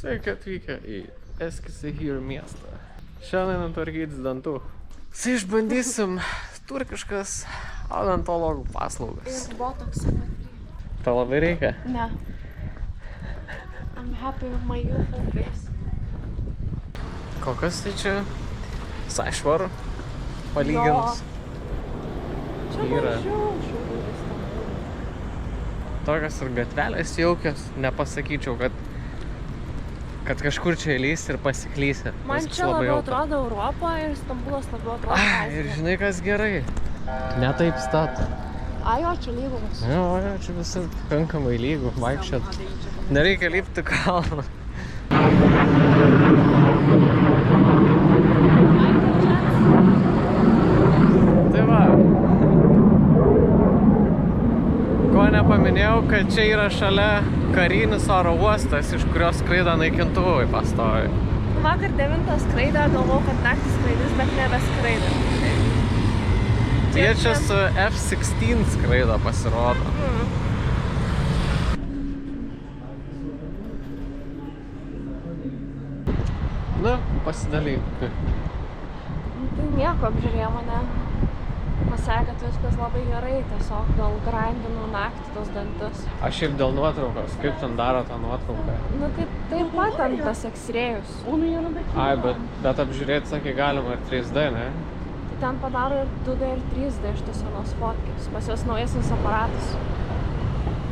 Sveiki atvykę į Eskişehir miestą. Šiandien tvarkytis dantų. Išbandysim turkiškas odontologų paslaugas. Ir botoks. Tau labai reikia? Ne. I'm happy with my youthful face. Kokias tai čia? Visai švaru. Palyginus. Čia Yra. mažiau. Tokios ir gatvelės jaukios. Nepasakyčiau, kad kažkur čia įlysi ir pasiklysi. Man Viskas čia labai labiau jauku. atrodo Europa ir Stambulas labiau atrodo Ir Azija. žinai, kas gerai? Ne taip stato. Ai, jo, čia lygumas. Jo, čia visi pakankamai lygų vaikščiot. Nereikia lipti kalną. Tai va. Ko nepaminėjau, kad čia yra šalia karinis oro uostas, iš kurios skraido naikintuvai pastoviai. Vakar 9 skraidą, galvojau, kad naktį skraidys, bet nebeskraido. Jie čia su F-16 skraido pasirodo. Na, pasidalyk. Tai nieko, apžiūrėjo mane. Pasakė, kad viskas labai gerai, tiesiog gal grindinu naktį tos dantis. Aš šiaip dėl nuotraukos, kaip ten daro tą nuotrauką? Nu, taip pat ant tas X-rėjus. Ai, bet apžiūrėti, sakė, galima ir 3D, ne? Tai ten padaro ir 2D ir 3D iš tos senos fotkės. Pas jos naujesnis aparatas.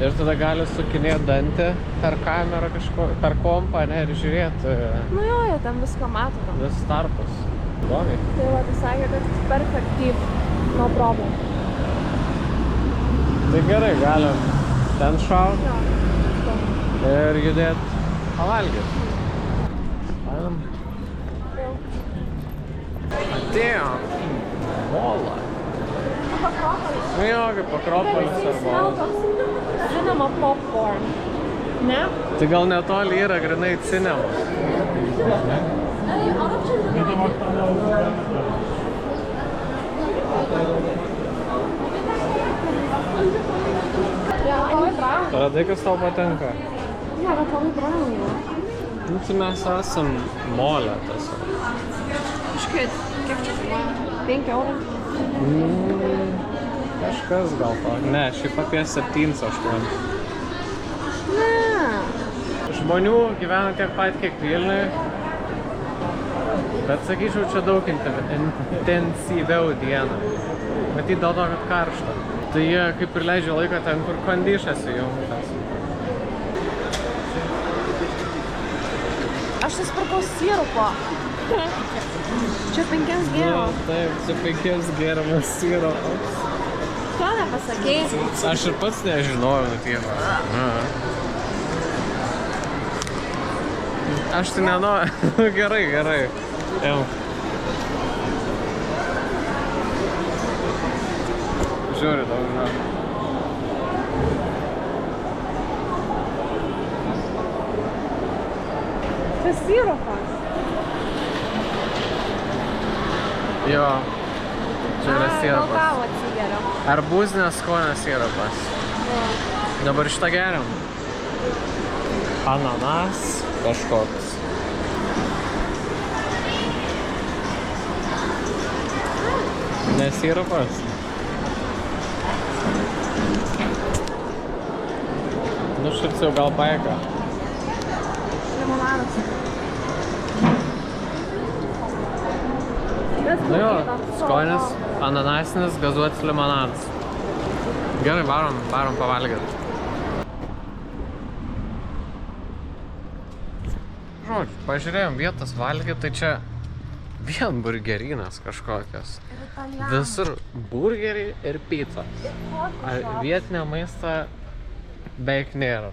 Ir tada gali sukinėti dantį per kamerą kažko, per kompą, ne, ir žiūrėti Nu jo, jie ten viską mato. Tam. vis tarpus. Įdomiai. Tai va, tai sakė, kad perfektyv. No problem. Tai gerai, galim ten šauti Jo. ir judėti pavalgyti. Einam. Atėjom į molą. Akropolis. Nu jo, kaip Akropolis ar molas. Cinema popcorn. Ne? Tai gal netoli yra grinai cinema. Ja, labai brangu. Radai, kas tau patinka? Ne, bet labai brangu. Nu, tai mes esam molę tiesiog. Kažkaip, kiek čia kainuoja? 5 eurų. Kažkas gal to. Ne, šiaip apie 7-8. Ne. Žmonių gyvena tiek pat, kiek Vilniuje. Bet sakyčiau, čia daug intensyviau dieną. Matyt dėl to, kad karšta. Tai jie kaip ir leidžia laiką ten, kur kondišas įjungtas. Aš nusipirkau sirupo. Čia 5 gėrimas. Taip, čia 5 gėrimas sirupas. Ko nepasakei? Aš ir pats nežinojau, nutyva. Aš tai nenoriu. Gerai, gerai. Jau. Žiūri daug žinau. Čia sirupas. Jo. Čia yra Gal sirupas. kavą atsigeriam. Arbūzinės skonio sirupas. Dabar šitą geriam. Ananas kažkoks. Ne sirupas. Nu šiaip jau gal paėka. Limonadas. Nu jo, skonis, ananasinis, gazuotis limonadas. Gerai, varom pavalgyti. Žodžiu, pažiūrėjom vietas valgyti, tai čia vien burgerinas kažkokios. Visur burgeriai ir picos. Vietinio maisto beveik nėra.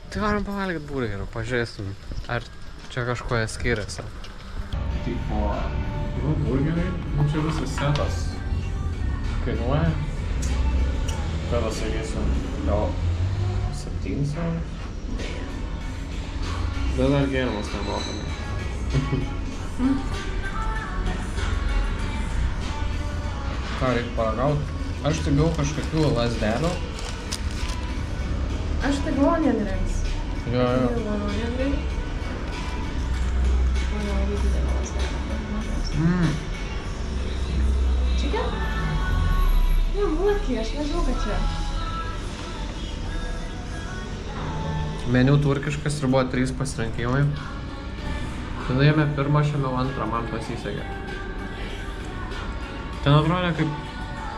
Tai varom pavalgyti burgerių, pažiūrėsim, ar čia kažkuo jie skiriasi. Tipo, burgeriai, čia visas setas kainuoja. Kada sakysim, gal 7 eurus. Bet dar gėrimas nemokami. Ką reikia paragauti? Aš tai gavau kažkokių lasdelių. Aš tai onion rings. Jo. Mano negrai. Mano labai didelė ląstelė. Chicken? Ne, mulkiai, aš nežinau, kad čia. Meniu turkiškas ir buvo 3 pasirinkimai. Tada jame pirmą, šiame antrą, man pasisekė. Ten atrodė kaip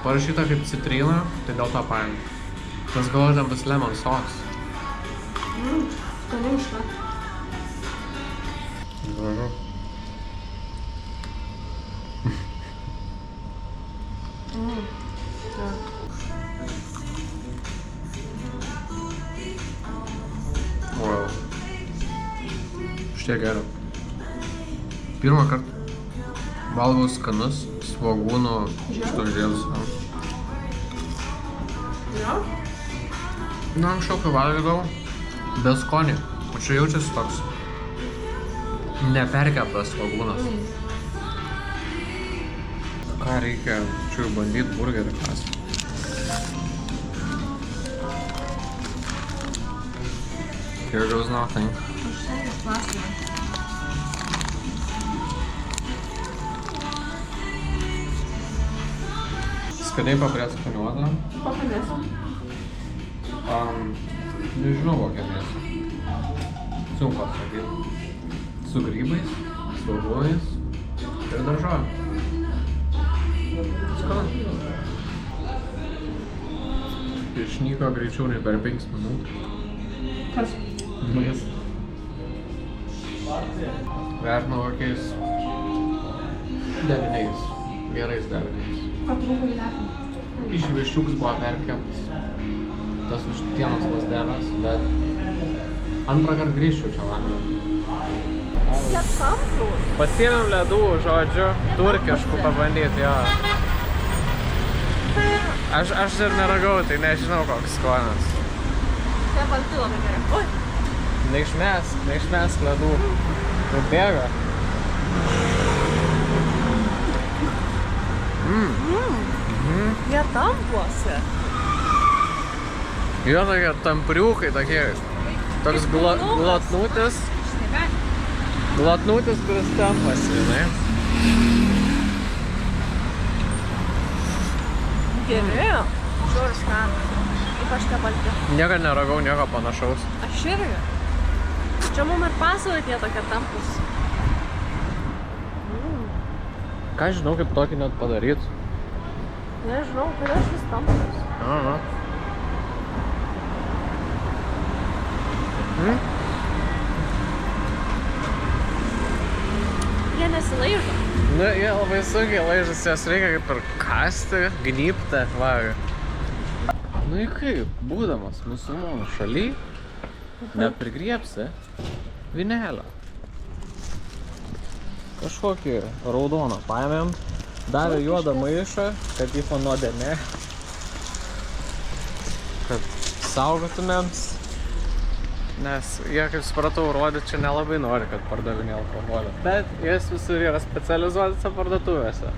parašyta kaip citrina, tai dėl to paėmė. Nes galvoju, ten bus lemon sauce. Skaniška. Gražu. Wow. Šitie geriau. Pirmą kartą valgau skanus svogūnų štožėlus. Jo? Nu, anksčiau, kai valgydavau, be skonį. O čia jaučiasi toks neperkeptas svogūnas. Ką reikia čia bandyti burgerį kąsti? Here goes nothing. Aš stengiuosi plastiką. Skaniai paprieskaniuota. Kokią mėsą? Nežinau kokią mėsą. Sunku atsakyti. Su grybais, svogūnais ir daržovėm. Skanu. Išnyko greičiau nei per 5 minutės. Kas? Maistas. Vertinau kokiais 9. Gerais 9. Ką trūko įvertinti? Išviščiukas buvo perkeptas. Tas užtienos lasdelės, bet antrą kartą grįžčiau čia valgyti. Jie tamprus. Pasiėmėm ledų, žodžiu, turkiškų pabandyti, jo. Aš ir neragau, tai nežinau koks skonis. Tie balti labai gerai. Oi! Neišmesk ledų. Nubėga. Jie tampuosi. Jie tokie tampriukai tokie. Toks glotnutis. Glotnutis, kuris tampasi, žinai. Geri. Žiūri skanus. Ypač tie balti. Niekad neragau nieko panašaus. Aš irgi. Čia mum ir pasakot jie tokie tampus. Ką žinau, kaip tokį net padaryt? Nežinau, kodėl šis tampus. Aha. Jie nesilaižo. Nu, jie labai sunkiai laižasi, jas reikia kaip ir kasti, gnybti, va. Nu ir kaip, būdamas musulmonų šaly, neprigriebsi vynelio. Kažkokį raudoną paėmėm, davė juodą maišą, kad tipo nuodėmė, kad saugotumėms, nes jie, kaip supratau, rodyti čia nelabai nori, kad pardavinė alkoholio. Bet jis visur yra specializuotose parduotuvėse.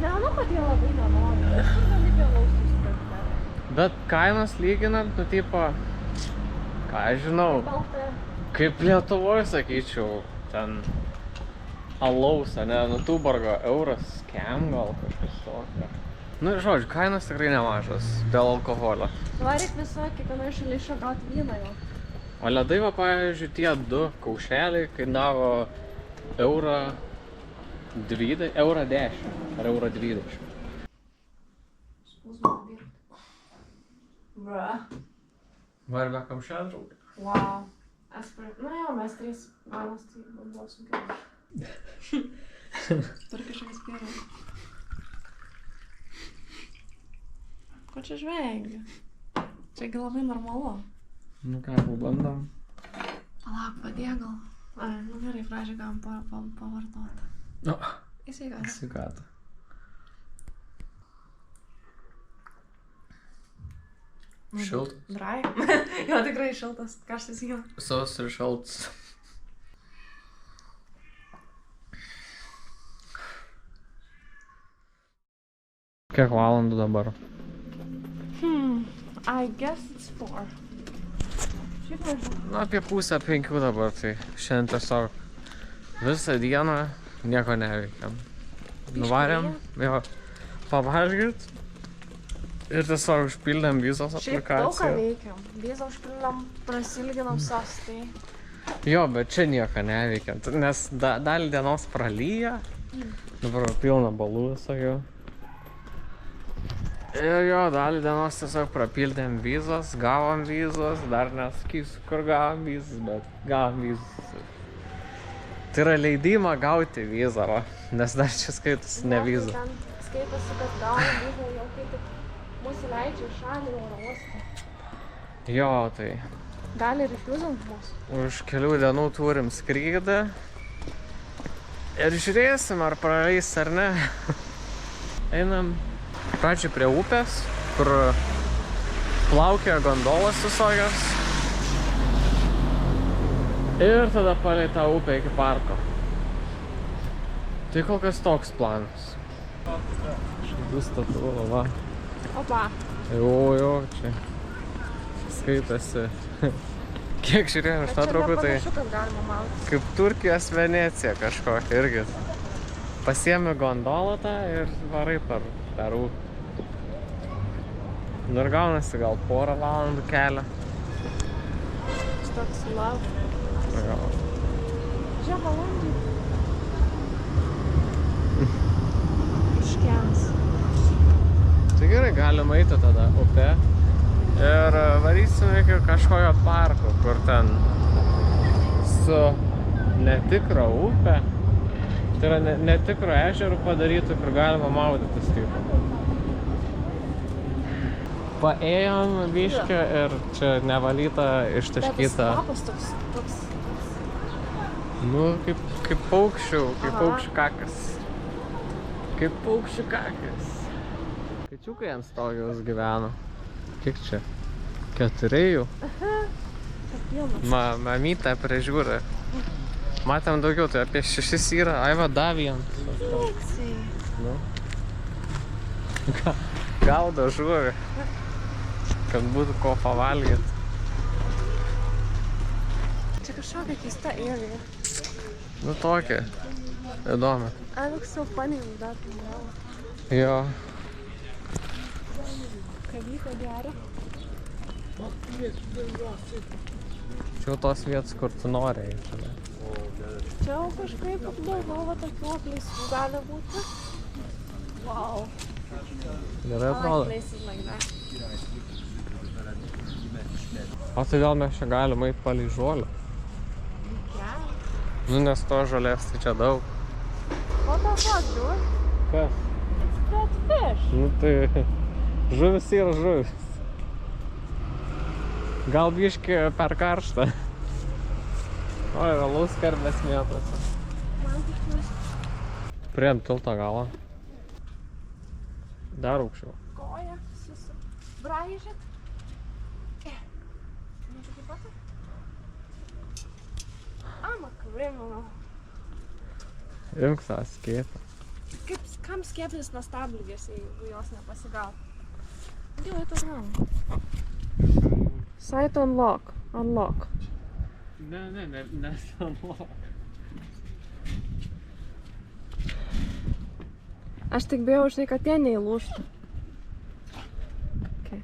Nemanau, kad jie labai nenori. Aš kur gali vėlaus susipirkti. Bet kainos lyginant, nu tipo, ką aš žinau, kaip Lietuvoje sakyčiau, ten alaus, ne, nu Tuborgo euras, kem gal kažkas tokio. Nu ir žodžiu, kainos tikrai nemažas dėl alkoholio. Varyk visą kiekvienoje šalyje išragauti vyną jau. O ledai, va, pavyzdžiui, tie 2 kaušeliai kainavo eurą 10 ar eurą 20. Pusvalandį dirbti. Bra. Varga kamšė, draugė. Wow. Nu jau, mes 3 valandas, tai buvo sunkiau. Turkiškas pyras. Ko čia žvengi? Čiagi labai normalu. Nu ką, pabandom. Palauk, padėk gal. Ai, nu gerai, pradžią galim pavartoti. Nu, Į sveikatą. sveikatą. Šiltas. Dry. Jo, tikrai šiltas. Karštas jo. Saus ir šaltas. Kiek valandų dabar? I guess it's 4. Šiaip nežinau. Nu, apie pusę 5 dabar, tai šiandien tiesiog visą dieną nieko neveikėm. Nuvarėm, jo, pavalgyt ir tiesiog užpildėm vizos Šiaip daug ką aplikaciją. veikiam. Vizą užpildėm, prasilginom sostai. Jo, bet čia nieko neveikėm, nes dalį dienos pralyja, dabar pilna balų visokių. Ir jo, dalį dienos tiesiog prapildėm vizos, gavom vizos, dar nesakysiu, kur gavom vizos, bet gavom vizos. Tai yra leidimą gauti vizą, va, nes dar čia skaitosi ne vizą. Ten skaitosi, kad gavom vizą jau kai tik mūsų leidžia į šalį oro uostą. Jo, tai Gali ir išjūzint mūsų. už kelių dienų turim skrydį ir žiūrėsim, ar praleis ar ne. Einam pradžiai prie upės, kur plaukia gondolos visokios. Ir tada palei tą upę iki parko. Tai kol kas toks planas. Šiandų statulą, va. Opa. Jo, čia skaitosi. Kiek žiūrėjau iš nuotraukų, tai Panašu, kad galima maudytis. kaip Turkijos Venecija kažkokia irgi. Pasiemi gondolą tą ir varai per upę. Nu ir gaunasi gal porą valandų kelio. Toks love. Jo. Žiūrėk, balandžiai. Iškens. Tai gerai, galim eiti tada upę. Ir varysim iki kažkokio parko, kur ten su netikro upė. Tai yra netikro ežerų padarytų, kur galima maudytis taip. Paėjom biškį ir čia nevalyta, Bet tas ištaškyta. kvapas toks. Nu, kaip paukščių, kaip Aha. paukščių kakas. Kaip paukščių kakas. Kačiukai ant stogiaus gyveno. Kiek čia? 4 jau. Papilnas. Mamytę prižiūri. Matėm daugiau, tai apie 6 yra. Aiva, davien. Lygsai. Nu. Gaudo žuvį. Kad būtų ko pavalgyt. Čia kažkokia keista area. Nu tokia. Įdomi. I look so funny with that umbrella. Jo. Kavyko geria. Čia jau tos vietos, kur tu nori eiti. Čia jau kažkaip daugiau va tokių apleistų gali būti. Wow. Gerai I like atrodo. places like that. O tai gal mes čia galim eit palei žolę? Yeah. Nu, nes to žolės tai čia daug. What the fuck, dude? Kas? It's dead fish. Nu tai žuvis yra žuvis. Gal biškį per karštą. Oi, valus skarbės mėtose. Man tik jūs Priėm tilto galą. Dar aukščiau. koja susibraižėt. Nu, tai kaip pat? I'm a criminal. Imk tą skėtą. Kam skieptis nuo stabligės, jeigu jos nepasigaut? Jau, это знаю. Site unlock. Unlock. Ne, nesanok. Aš tik bijau už tai, kad jie neįlūžtų. Okay.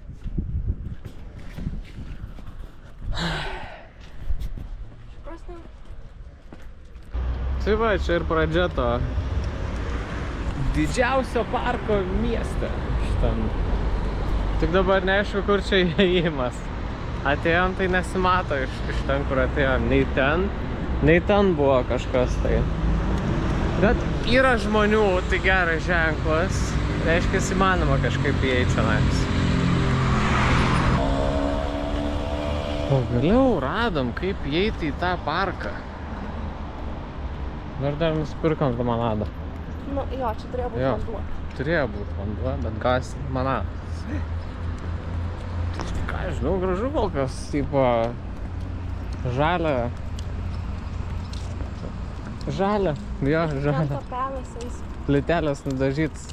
Suprastam? Tai va, čia ir pradžia to didžiausio parko mieste. Šitam. Tik dabar neaišku, kur čia įėjimas. Atėjom, tai nesimato iš ten, kur atėjom. Nei ten buvo kažkas tai. Bet yra žmonių, tai geras ženklas. Reiškia, įmanoma kažkaip įeiti čionais. Pagaliau radom, kaip įeiti į tą parką. Dar nusipirkom limonadą. Nu, jo, čia turėjo būti Jo. vanduo. Turėjo būti vanduo, bet gausi limonadas. Ką žinau, gražu kol kas, tipo, žalia. Žalia, jo, Ten žalia. tapelis eis. Plytelės nudažytas.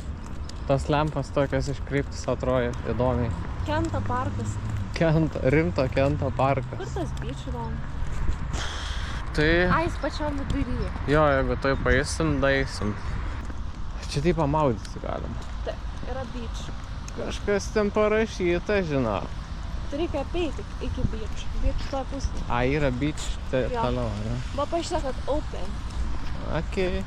Tos lempos tokios iškreiptus atrodo įdomiai. Kento parkas. rimto Kento parkas. Kur tas beach įdomu? Tai... Ai, jis pačiam vidury. Jo, jeigu tai paeisim, daisim. Čia taip pamaudyti galima. Taip, yra beach. Kažkas ten parašyta, žinau. Tai reikia apeiti iki beach. Beach to pusė. A, yra beach toliau, ne? Buvo paaiškėta, kad open. Okei.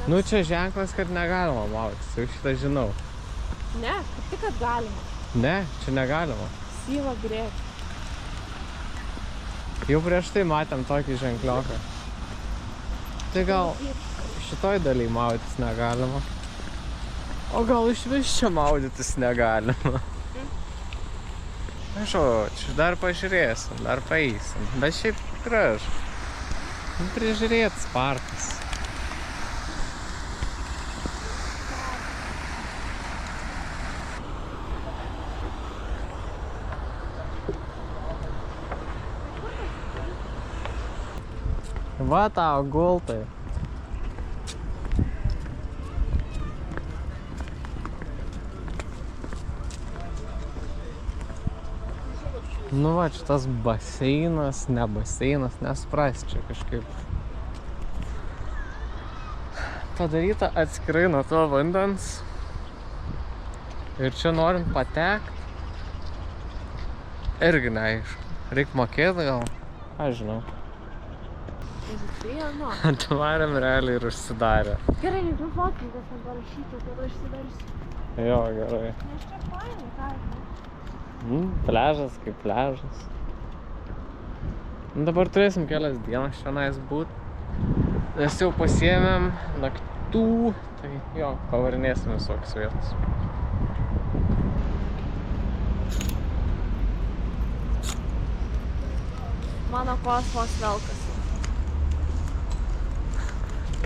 Nu, čia ženklas, kad negalima maudytis, jau šitą žinau. Ne, kaip tik, kad galima. Ne, čia negalima. Syva grėk. Jau prieš tai matėm tokį ženklioką. Tai gal šitoj daly maudytis negalima. O gal iš vis čia maudytis negalima. Žodžiu, dar pažiūrėsim, dar paeisim. Bet šiaip gražu. Prižiūrėtas parkas. Va tau gultai. Nu va, čia tas baseinas, ne baseinas, nesupras čia kažkaip. Padaryta atskirai nuo to vandens. Ir čia norint patekt, irgi neaišku. Reik mokėti gal? Aš žinau. Atvarėm realiai ir užsidarė. Gerai, reikia fotkintas, ten parašyti, kad užsidarysiu. Jo, gerai. Nes čia fainai, ką? Pliažas kaip pliažas. Dabar turėsim kelias dienas šiandien būt. Nes jau pasiėmėm naktų, tai jo, pavarinėsim visokius vietas. Mano kosmos velkas.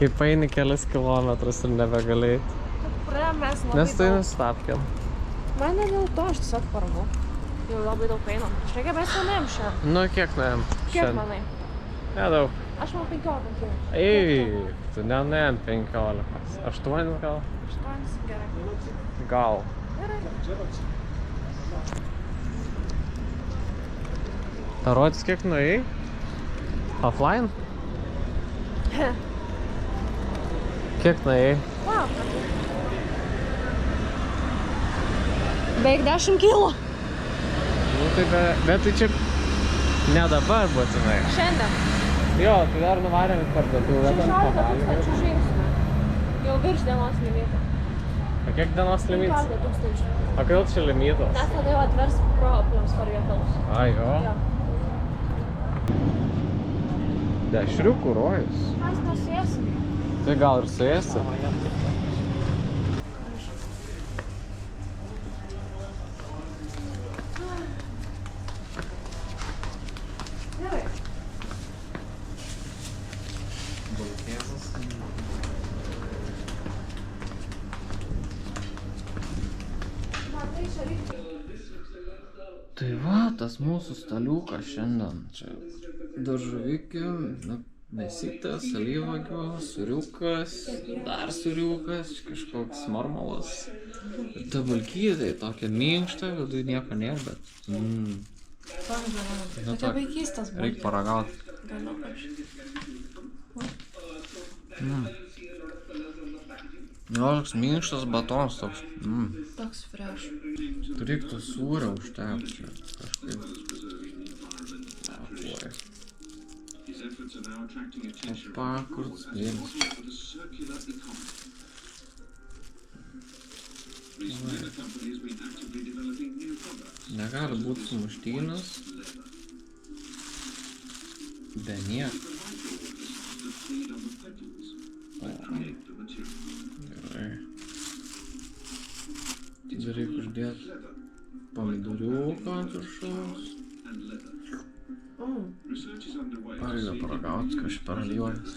Kaip eini kelias kilometrus ir nebegalėjai. Mes labai Nes tai nustapkėm. Man ne dėl to, aš tiesiog parmu. Jau labai daug einam. Aš reikia mes nuėjom šiandien. Nu, kiek nuėjom? Kiek manai? Nedaug. Aš man 15 kiek. Ei, tu nenuėjom 15. 8 gal? 8, gerai. Gal. Gerai. Parodys, kiek nuėjai? Offline? Kiek nuėjai? Beveik 10 kilo. Nu, tai bet tai čia ne dabar būtinai. Šiandien. Jo, tai dar nuvarėm į parduotuvę. 16 000 žingsnių. Jau virš dienos limito. O kiek dienos limitas? 15 000. O kodėl čia limitas? Nes tada jau atvers problems for vietos. Ai, jo. Jo. Dešriukų rojus. Mes nesėsim. Tai gal ir suėsi? Gerai. Tai va, tas mūsų staliukas šiandien. Čia daržovikė, mėsytės, alyvuogių, sūriukas, dar sūriukas, kažkoks marmalas. Ir ta bulkytė tokia minkšta, viduje nieko nėra, bet... Tai čia vaikystės buvo. Reik paragaut. Galiu aš. Jo, toks minkštas batonas toks. Toks fresh. Tu reiktų sūrio užtepti čia kažkaip. Apoj. Opa, kur smėlis. Negali būti sumuštynas. Be nieko. Gerai. Tada reikia uždėti pomidoriuką ant viršaus. Reikia paragauti, kažkaip per alyvuoges.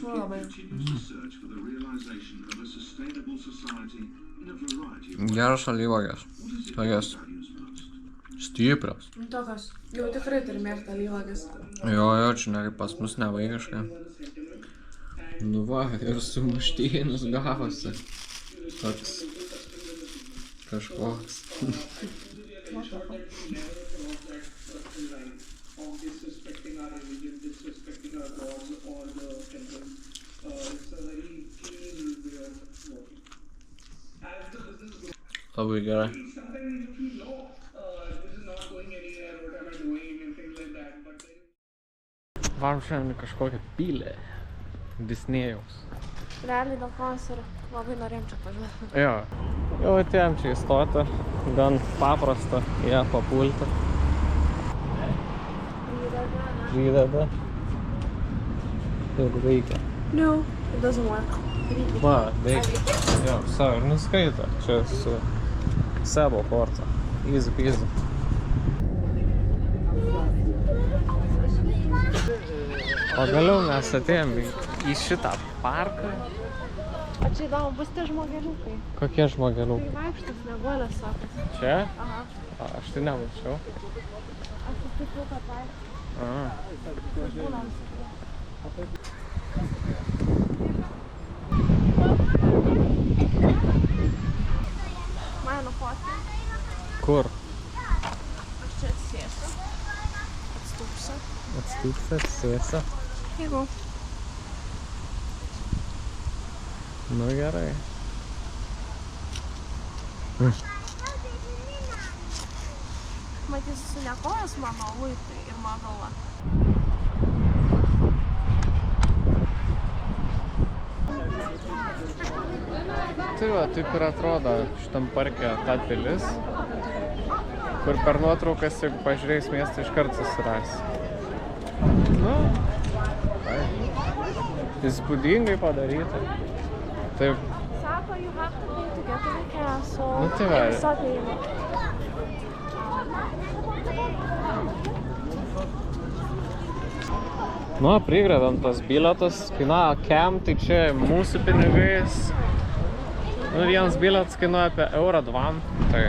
Labai. Geras alyvuoges. Tokias stiprios. Tokios. Jau tikrai turi mėgti alyvuoges. Jo, čia ne kaip pas mus nevaigiškai. Nu va, ir sumuštynus gavosi. Toks kažkoks. Labai gerai. Varom šiandien kažkokią pylę Disnėjaus. Realiai dėl ko mes ir labai norėjom čia pažiūrėti. Jo. Jau atėjom čia įstoti. Gan paprasta ją papulti. Prideda. Ir veikia. No, it doesn't work. Va, veikia. Jo, savo ir nuskaito. Čia su savo korta. Easy peasy. Pagaliau mes atėjom į šitą parką. O čia įdomu, bus tie žmogeliukai. Kokie žmogeliukai? Tai vaikštas neguolės sakas. Čia? Aha. Aš tai nemačiau. Aš sutikau, kad vaikštas. Aha. Būnam. Mane nufotkė. Kur? Aš čia atsėsiu. Atstūpsiu. Atstūpsi, atsėsi. Jeigu. Nu gerai. Matysi, su nekojas mano luitai ir mano galva. Tai va, taip ir atrodo šitam parke ta pilis, kur per nuotraukas, jeigu pažiūrėjus miestą, iškart susirasi. Nu, įspūdingai padaryta. Taip. Sako, you have to be to get to the castle. Nu tai va. Ir visokie eina. Nu, prigredam tas bilietas, kainuoja kem, tai čia mūsų pinigais. Nu, vienas bilietas kainuoja apie €2. Tai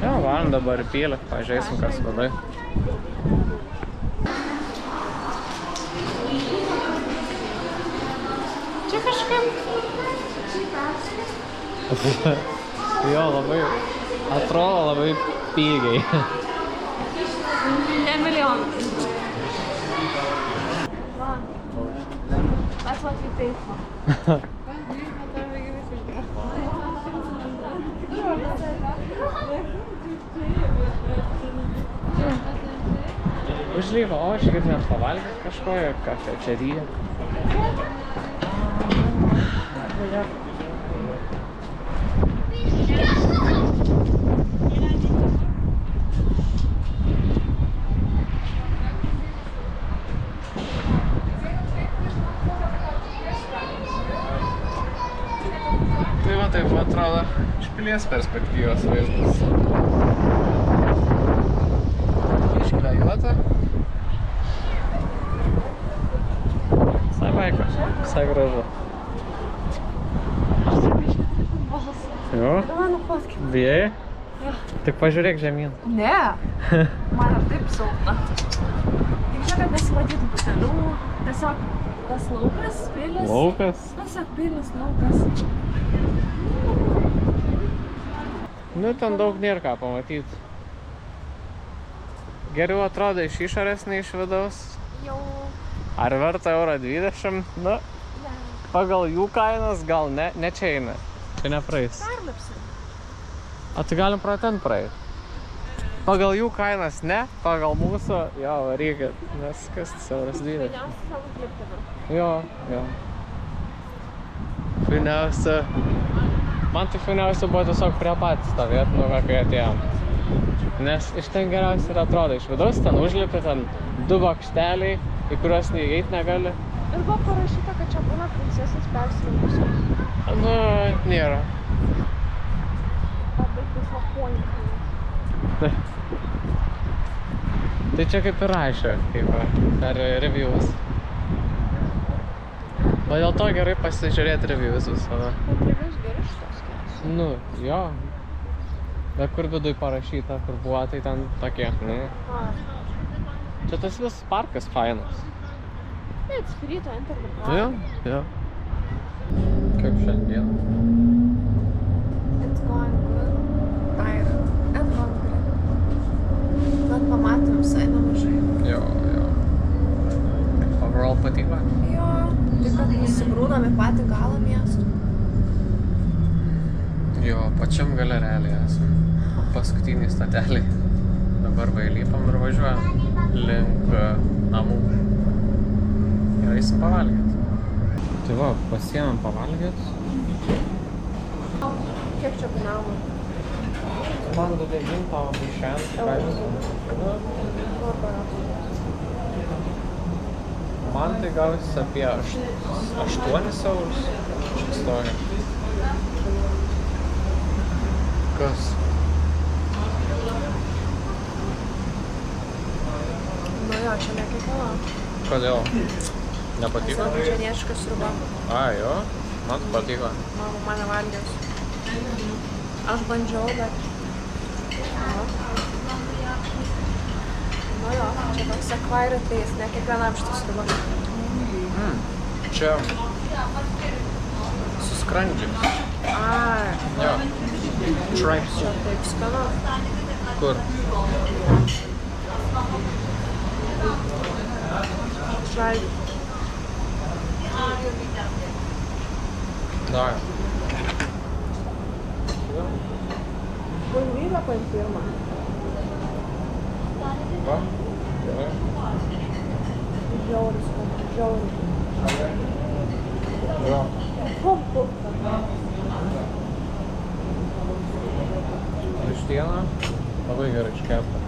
jo, varom dabar į pilį, pažiūrėsim, kas vadai. Čia kažkaip. Jo, labai, atrodo labai pigiai. Ne milijonas. Va. That's what we paid for. Užlyva, o aš kaip net pavalgyti kažkoje kafečeryje. Tai va taip atrodo iš pilies perspektyvos vaizdas. Išklejuota. Visai vaiko, visai gražu. Jo? Davai nufotkink. Bijai? Jo. Tik pažiūrėk žemyn. Ne. Man ir taip silpna. Tik čia, kad nesimatytų butelių. Tiesiog tas laukas, pilis. Laukas? Tiesiog pilis, laukas. Nu, ten daug nėra ką pamatyti. Geriau atrodo iš išorės, nei iš vidaus. Jau. Ar verta €20? Nu, pagal jų kainas gal ne čia eina. Čia nepraeis. Perlipsim. O tai galim pro ten praeit. Pagal jų kainas ne, pagal mūsų, jo, varykit, nes kas €20. Fainiausia savo kliptame. Jo. Fainiausia. Man tai fainiausia buvo tiesiog prie patys stovėt, nu, kai atėjom. Nes iš ten geriausiai ir atrodo. Iš vidaus ten užlipi, ten 2 bokšteliai, į kuriuos neįeit negali. Ir buvo parašyta, kad čia būna princesės persirinkusios. Nu, nėra. Labai disappointing. Tai čia kaip ir rašė, kaip per reviews. O dėl to gerai pasižiūrėti reviews visada. Bet reviews geri šitos kelias. Nu, jo. Bet kur viduj parašyta, kur buvo, tai ten tokie. Čia tas vis parkas fainas. It's free to enter the park. Jo. Kaip šiandien. Jo, pačiam gale realiai esam. Paskutiniai stateliai. Dabar va įlipam ir važiuojam link namų. Ir eisim pavalgyt. Tai va, pasiėmėm pavalgyt. Kiek čia kainavo? Man 2,9, tavo tai šiandien kainos. Man tai gausis apie 8 eurus. Čia stoja. Kas? Nu jo, čia ne kiekviena. Kodėl? Nepatiko? Azerbaidžanietiška sriuba. A, jo? Man patiko. Mama mane valgės. Aš bandžiau, bet... Nu jo, čia toks akvairytais, ne kiekvienam šitą sriubą. Čia su skrandžiais. Ai, Jo. Tripes. čia taip skanu. Kur? Šaldi. Давай. Bulvybę paim pirmą. Va? Gerai. Žiauris, žiauris. Jo. Vištiena labai gerai iškepta.